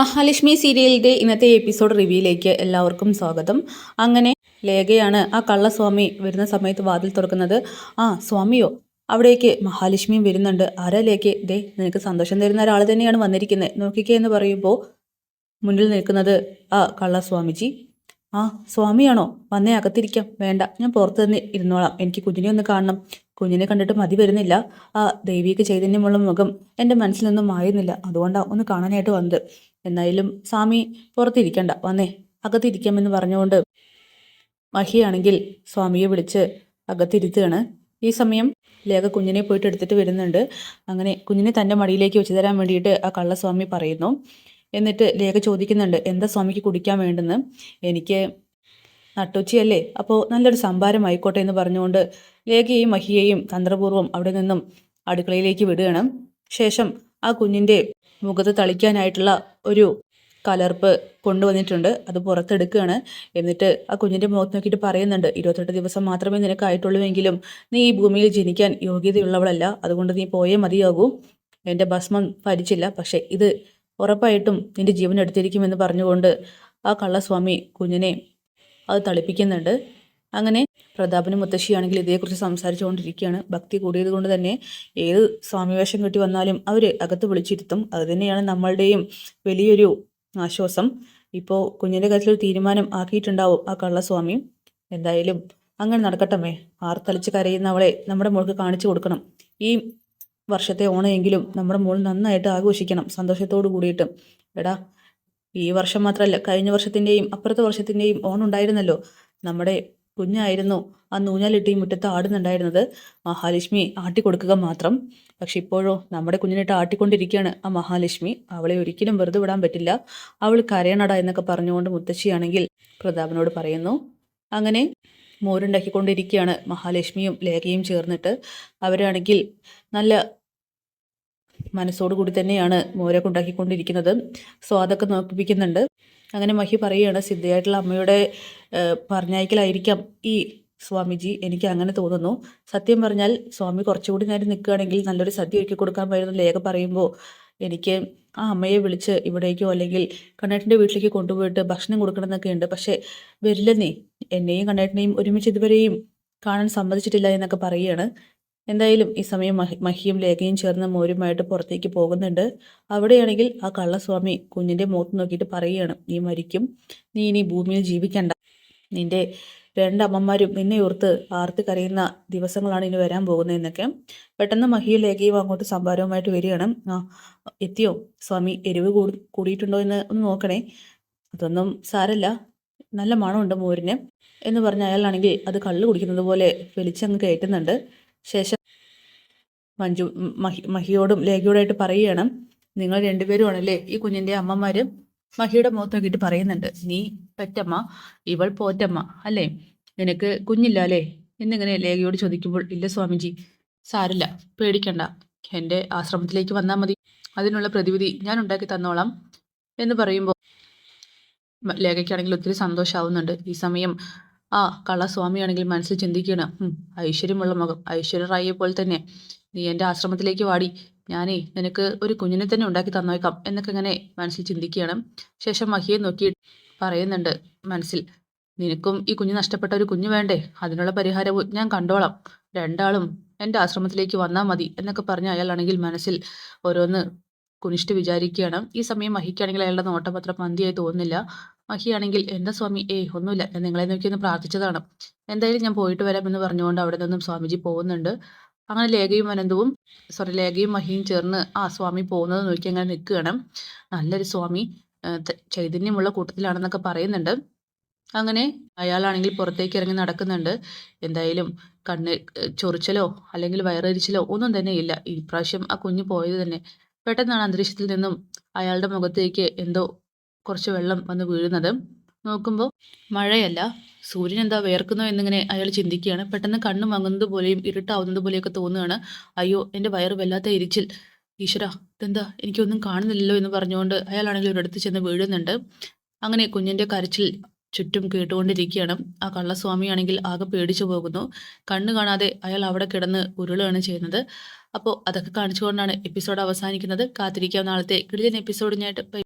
മഹാലക്ഷ്മി സീരിയലിൻ്റെ ഇന്നത്തെ എപ്പിസോഡ് റിവ്യൂയിലേക്ക് എല്ലാവർക്കും സ്വാഗതം. അങ്ങനെ ലേഖയാണ് ആ കള്ളസ്വാമി വരുന്ന സമയത്ത് വാതിൽ തുറക്കുന്നത്. ആ സ്വാമിയോ? അവിടേക്ക് മഹാലക്ഷ്മിയും വരുന്നുണ്ട്. ആരാ ലേഖ? ദേ നിനക്ക് സന്തോഷം തരുന്ന ഒരാൾ തന്നെയാണ് വന്നിരിക്കുന്നത്, നോക്കിക്കേ എന്ന് പറയുമ്പോൾ മുന്നിൽ നിൽക്കുന്നത് ആ കള്ളസ്വാമിജി. ആ സ്വാമിയാണോ? വന്നേ അകത്തിരിക്കാം. വേണ്ട, ഞാൻ പുറത്ത് തന്നെ ഇരുന്നോളാം. എനിക്ക് കുഞ്ഞിനെ ഒന്ന് കാണണം. കുഞ്ഞിനെ കണ്ടിട്ട് മതി വരുന്നില്ല. ആ ദൈവിക ചൈതന്യമുള്ള മുഖം എൻ്റെ മനസ്സിൽ നിന്നും മായുന്നില്ല. അതുകൊണ്ടാണ് ഒന്ന് കാണാനായിട്ട് വന്നത്. എന്നായാലും സ്വാമി പുറത്തിരിക്കണ്ട, വന്നേ അകത്തിരിക്കാമെന്ന് പറഞ്ഞുകൊണ്ട് മഹിയാണെങ്കിൽ സ്വാമിയെ വിളിച്ച് അകത്തിരുത്തുകയാണ്. ഈ സമയം ലേഖ കുഞ്ഞിനെ പോയിട്ട് എടുത്തിട്ട് വരുന്നുണ്ട്. അങ്ങനെ കുഞ്ഞിനെ തൻ്റെ മടിയിലേക്ക് വെച്ച് തരാൻ വേണ്ടിയിട്ട് ആ കള്ളസ്വാമി പറയുന്നു. എന്നിട്ട് ലേഖ ചോദിക്കുന്നുണ്ട്, എന്താ സ്വാമിക്ക് കുടിക്കാൻ വേണ്ടെന്ന്. എനിക്ക് നട്ടുച്ചയല്ലേ, അപ്പോൾ നല്ലൊരു സംഭാരം ആയിക്കോട്ടെ എന്ന് പറഞ്ഞുകൊണ്ട് ലേഖയെയും മഹിയെയും തന്ത്രപൂർവ്വം അവിടെ നിന്നും അടുക്കളയിലേക്ക് വിടുകയാണ്. ശേഷം ആ കുഞ്ഞിൻ്റെ മുഖത്ത് തളിക്കാനായിട്ടുള്ള ഒരു കലർപ്പ് കൊണ്ടുവന്നിട്ടുണ്ട്. അത് പുറത്തെടുക്കുകയാണ്. എന്നിട്ട് ആ കുഞ്ഞിൻ്റെ മുഖത്ത് നോക്കിയിട്ട് പറയുന്നുണ്ട്, 28 ദിവസം മാത്രമേ നിനക്കായിട്ടുള്ളൂവെങ്കിലും നീ ഈ ഭൂമിയിൽ ജനിക്കാൻ യോഗ്യതയുള്ളവളല്ല. അതുകൊണ്ട് നീ പോയേ മതിയാകൂ. എൻ്റെ ഭസ്മം ഭരിച്ചില്ല, പക്ഷേ ഇത് ഉറപ്പായിട്ടും നിന്റെ ജീവൻ എടുത്തിരിക്കുമെന്ന് പറഞ്ഞുകൊണ്ട് ആ കള്ളസ്വാമി കുഞ്ഞിനെ അത് തളിപ്പിക്കുന്നുണ്ട്. അങ്ങനെ പ്രതാപനും മുത്തശ്ശിയാണെങ്കിൽ ഇതേക്കുറിച്ച് സംസാരിച്ചുകൊണ്ടിരിക്കുകയാണ്. ഭക്തി കൂടിയത് കൊണ്ട് തന്നെ ഏത് സ്വാമിവേഷം കെട്ടി വന്നാലും അവർ അകത്ത് വിളിച്ചിരുത്തും. അതുതന്നെയാണ് നമ്മളുടെയും വലിയൊരു ആശ്വാസം. ഇപ്പോൾ കുഞ്ഞിൻ്റെ കാര്യത്തിൽ ഒരു തീരുമാനം ആക്കിയിട്ടുണ്ടാവും ആ കള്ളസ്വാമി. എന്തായാലും അങ്ങനെ നടക്കട്ടമ്മേ. ആർത്തലിച്ച് കരയുന്ന അവളെ നമ്മുടെ മോൾക്ക് കാണിച്ചു കൊടുക്കണം. ഈ വർഷത്തെ ഓണമെങ്കിലും നമ്മുടെ മോൾ നന്നായിട്ട് ആഘോഷിക്കണം, സന്തോഷത്തോടു കൂടിയിട്ട്. എടാ, ഈ വർഷം മാത്രമല്ല, കഴിഞ്ഞ വർഷത്തിൻ്റെയും അപ്പുറത്തെ വർഷത്തിൻ്റെയും ഓണം ഉണ്ടായിരുന്നല്ലോ. നമ്മുടെ കുഞ്ഞായിരുന്നു ആ നൂഞ്ഞാലിട്ട് ഈ മുറ്റത്ത് ആടുന്നുണ്ടായിരുന്നത്. മഹാലക്ഷ്മി ആട്ടിക്കൊടുക്കുക മാത്രം. പക്ഷെ ഇപ്പോഴോ നമ്മുടെ കുഞ്ഞിനിട്ട് ആട്ടിക്കൊണ്ടിരിക്കുകയാണ് ആ മഹാലക്ഷ്മി. അവളെ ഒരിക്കലും വെറുതെ വിടാൻ പറ്റില്ല. അവൾ കരയണടാ എന്നൊക്കെ പറഞ്ഞുകൊണ്ട് മുത്തശ്ശിയാണെങ്കിൽ പ്രതാപനോട് പറയുന്നു. അങ്ങനെ മോരുണ്ടാക്കിക്കൊണ്ടിരിക്കുകയാണ് മഹാലക്ഷ്മിയും ലേഖയും ചേർന്നിട്ട്. അവരാണെങ്കിൽ നല്ല മനസ്സോടു കൂടി തന്നെയാണ് മോരൊക്കെ ഉണ്ടാക്കിക്കൊണ്ടിരിക്കുന്നത്. സ്വാദൊക്കെ നോക്കിപ്പിക്കുന്നുണ്ട്. അങ്ങനെ മഹി പറയുകയാണ്, സിദ്ധയായിട്ടുള്ള അമ്മയുടെ പറഞ്ഞയക്കലായിരിക്കാം ഈ സ്വാമിജി, എനിക്ക് അങ്ങനെ തോന്നുന്നു. സത്യം പറഞ്ഞാൽ സ്വാമി കുറച്ചുകൂടി നേരം നിൽക്കുകയാണെങ്കിൽ നല്ലൊരു സദ്യ ഒരുക്കി കൊടുക്കാമായിരുന്നു. ലേഖ പറയുമ്പോൾ എനിക്ക് ആ അമ്മയെ വിളിച്ച് ഇവിടേക്കോ അല്ലെങ്കിൽ കണ്ണേട്ടൻ്റെ വീട്ടിലേക്ക് കൊണ്ടുപോയിട്ട് ഭക്ഷണം കൊടുക്കണം എന്നൊക്കെ ഉണ്ട്. പക്ഷേ വരില്ലെന്നേ, എന്നെയും കണ്ണേട്ടനെയും ഒരുമിച്ച് ഇതുവരെയും കാണാൻ സമ്മതിച്ചിട്ടില്ല എന്നൊക്കെ പറയുകയാണ്. എന്തായാലും ഈ സമയം മഹിയും ലേഖയും ചേർന്ന് മോരുമായിട്ട് പുറത്തേക്ക് പോകുന്നുണ്ട്. അവിടെയാണെങ്കിൽ ആ കള്ളസ്വാമി കുഞ്ഞിൻ്റെ മുഖത്ത് നോക്കിയിട്ട് പറയുകയാണ്, നീ മരിക്കും, നീ ഇനി ഭൂമിയിൽ ജീവിക്കണ്ട. നിന്റെ രണ്ടമ്മമാരും നിന്നെ ഓർത്ത് ആർത്ത് കരയുന്ന ദിവസങ്ങളാണ് ഇനി വരാൻ പോകുന്നതെന്നൊക്കെ. പെട്ടെന്ന് മഹിയും ലേഖയും അങ്ങോട്ട് സംഭാരവുമായിട്ട് വരികയാണ്. ആ എത്തിയോ സ്വാമി? എരിവ് കൂടിയിട്ടുണ്ടോ എന്ന് ഒന്ന് നോക്കണേ. അതൊന്നും സാരല്ല, നല്ല മണമുണ്ട് മോരിന് എന്ന് പറഞ്ഞ അയാളാണെങ്കിൽ അത് കള്ള് കുടിക്കുന്നത് പോലെ വലിച്ചങ്ങ് കയറ്റുന്നുണ്ട്. ശേഷം മഞ്ജു മഹിയോടും ലേഖയോടായിട്ട് പറയുകയാണ്, നിങ്ങൾ രണ്ടുപേരും ആണല്ലേ ഈ കുഞ്ഞിൻ്റെ അമ്മമാർ. മഹിയുടെ മുഖത്ത് നോക്കിയിട്ട് പറയുന്നുണ്ട്, നീ പെറ്റമ്മ, ഇവൾ പോറ്റമ്മ അല്ലേ? നിനക്ക് കുഞ്ഞില്ല അല്ലേ എന്നിങ്ങനെ ലേഖയോട് ചോദിക്കുമ്പോൾ, ഇല്ല സ്വാമിജി, സാരില്ല, പേടിക്കണ്ട, എൻ്റെ ആശ്രമത്തിലേക്ക് വന്നാൽ മതി, അതിനുള്ള പ്രതിവിധി ഞാൻ ഉണ്ടാക്കി തന്നോളാം എന്ന് പറയുമ്പോൾ ലേഖയ്ക്കാണെങ്കിൽ ഒത്തിരി സന്തോഷമാവുന്നുണ്ട്. ഈ സമയം ആ കള്ളസ്വാമിയാണെങ്കിൽ മനസ്സിൽ ചിന്തിക്കണം, ഐശ്വര്യമുള്ള മുഖം, ഐശ്വര്യ റായിയെ പോലെ തന്നെ, നീ എൻ്റെ ആശ്രമത്തിലേക്ക് വാടി, ഞാനേ നിനക്ക് ഒരു കുഞ്ഞിനെ തന്നെ ഉണ്ടാക്കി തന്നേക്കാം എന്നൊക്കെ ഇങ്ങനെ മനസ്സിൽ ചിന്തിക്കുകയാണ്. ശേഷം മഹിയെ നോക്കി പറയുന്നുണ്ട് മനസ്സിൽ, നിനക്കും ഈ കുഞ്ഞ് നഷ്ടപ്പെട്ട ഒരു കുഞ്ഞ് വേണ്ടേ, അതിനുള്ള പരിഹാരവും ഞാൻ കണ്ടോളാം, രണ്ടാളും എൻ്റെ ആശ്രമത്തിലേക്ക് വന്നാൽ മതി എന്നൊക്കെ പറഞ്ഞ അയാളാണെങ്കിൽ മനസ്സിൽ ഓരോന്ന് കുനിഷ്ഠ വിചാരിക്കുകയാണ്. ഈ സമയം മഹിക്കാണെങ്കിൽ അയാളുടെ നോട്ടം അത്ര പന്തിയായി തോന്നുന്നില്ല. മഹിയാണെങ്കിൽ, എന്താ സ്വാമി? ഒന്നുമില്ല, ഞാൻ നിങ്ങളെ നോക്കി ഒന്ന് പ്രാർത്ഥിച്ചതാണ്, എന്തായാലും ഞാൻ പോയിട്ട് വരാം എന്ന് പറഞ്ഞുകൊണ്ട് അവിടെ നിന്നും സ്വാമിജി പോകുന്നുണ്ട്. അങ്ങനെ ലേഖയും മഹിയും ചേർന്ന് ആ സ്വാമി പോകുന്നത് നോക്കി അങ്ങനെ നിൽക്കുകയാണ്. നല്ലൊരു സ്വാമി, ചൈതന്യമുള്ള കൂട്ടത്തിലാണെന്നൊക്കെ പറയുന്നുണ്ട്. അങ്ങനെ അയാളാണെങ്കിൽ പുറത്തേക്ക് ഇറങ്ങി നടക്കുന്നുണ്ട്. എന്തായാലും കണ്ണ് ചൊറിച്ചലോ അല്ലെങ്കിൽ വയറെരിച്ചിലോ ഒന്നും തന്നെ ഇല്ല. ഇപ്രാവശ്യം ആ കുഞ്ഞ് പോയത് തന്നെ. പെട്ടെന്നാണ് അന്തരീക്ഷത്തിൽ നിന്നും അയാളുടെ മുഖത്തേക്ക് എന്തോ കുറച്ച് വെള്ളം വന്ന് വീഴുന്നത്. നോക്കുമ്പോൾ മഴയല്ല, സൂര്യൻ എന്താ വേർക്കുന്നോ എന്നിങ്ങനെ അയാൾ ചിന്തിക്കുകയാണ്. പെട്ടെന്ന് കണ്ണ് മങ്ങുന്നത് പോലെയും ഇരുട്ടാവുന്നത് പോലെയൊക്കെ തോന്നുകയാണ്. അയ്യോ, എൻ്റെ വയറ് വല്ലാത്ത എരിച്ചിൽ, ഈശ്വര ഇതെന്താ, എനിക്കൊന്നും കാണുന്നില്ലല്ലോ എന്ന് പറഞ്ഞുകൊണ്ട് അയാളാണെങ്കിൽ ഒരിടത്ത് ചെന്ന് വീഴുന്നുണ്ട്. അങ്ങനെ കുഞ്ഞിൻ്റെ കരച്ചിൽ ചുറ്റും കേട്ടുകൊണ്ടിരിക്കുകയാണ്. ആ കള്ളസ്വാമിയാണെങ്കിൽ ആകെ പേടിച്ചു പോകുന്നു. കണ്ണ് കാണാതെ അയാൾ അവിടെ കിടന്ന് ഉരുളുകയാണ് ചെയ്യുന്നത്. അപ്പോൾ അതൊക്കെ കാണിച്ചുകൊണ്ടാണ് എപ്പിസോഡ് അവസാനിക്കുന്നത്. കാത്തിരിക്കാം നാളത്തെ കിടിലൻ എപ്പിസോഡിനായിട്ട്.